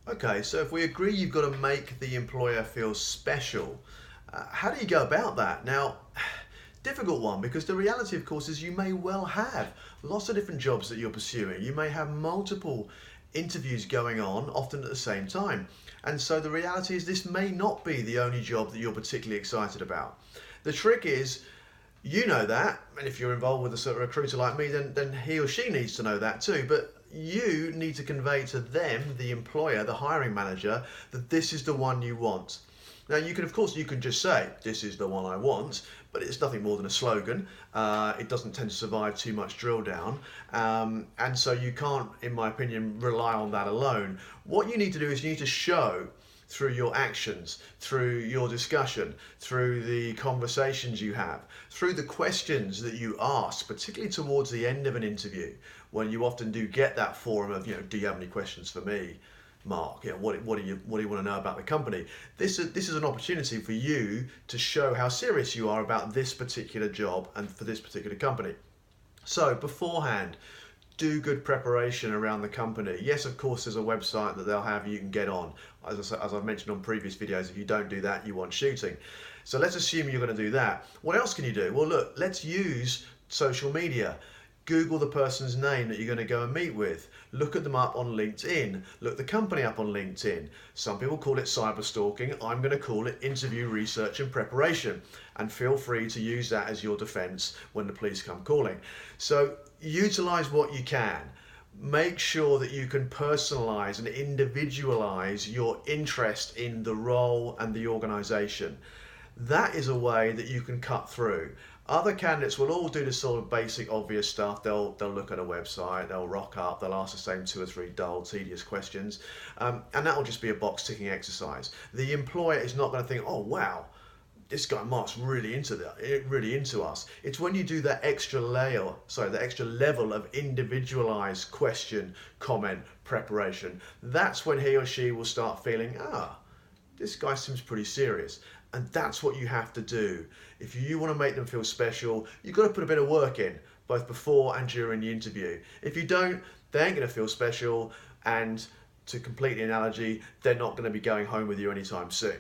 Okay, so if we agree you've got to make the employer feel special, how do you go about that? Now, difficult one because the reality, of course, is you may well have lots of different jobs that you're pursuing. You may have multiple interviews going on, often at the same time. And so the reality is this may not be the only job that you're particularly excited about. The trick is you know that, and if you're involved with a sort of recruiter like me, then he or she needs to know that too. But you need to convey to them, the employer, the hiring manager, that this is the one you want. Now, you can, of course, you can just say, this is the one I want, but it's nothing more than a slogan. It doesn't tend to survive too much drill down. And so you can't, in my opinion, rely on that alone. What you need to do is you need to show through your actions, through your discussion, through the conversations you have, through the questions that you ask, particularly towards the end of an interview, when you often do get that forum of, do you have any questions for me, Mark? What do you want to know about the company? This is an opportunity for you to show how serious you are about this particular job and for this particular company. So beforehand, do good preparation around the company. Yes, of course, there's a website that they'll have you can get on. As I've mentioned on previous videos, if you don't do that, you want shooting. So let's assume you're going to do that. What else can you do? Well, look, let's use social media. Google the person's name that you're going to go and meet with. Look at them up on LinkedIn. Look the company up on LinkedIn. Some people call it cyber stalking. I'm going to call it interview research and preparation. And feel free to use that as your defense when the police come calling. So utilize what you can. Make sure that you can personalize and individualize your interest in the role and the organization. That is a way that you can cut through. Other candidates will all do the sort of basic obvious stuff. They'll look at a website, they'll rock up, they'll ask the same 2 or 3 dull, tedious questions, and that will just be a box ticking exercise. The employer is not going to think, oh wow, this guy Mark's really into us. It's when you do that extra level of individualized question, comment, preparation. That's when he or she will start feeling, this guy seems pretty serious. And that's what you have to do. If you want to make them feel special, you've got to put a bit of work in, both before and during the interview. If you don't, they ain't going to feel special, and to complete the analogy, they're not going to be going home with you anytime soon.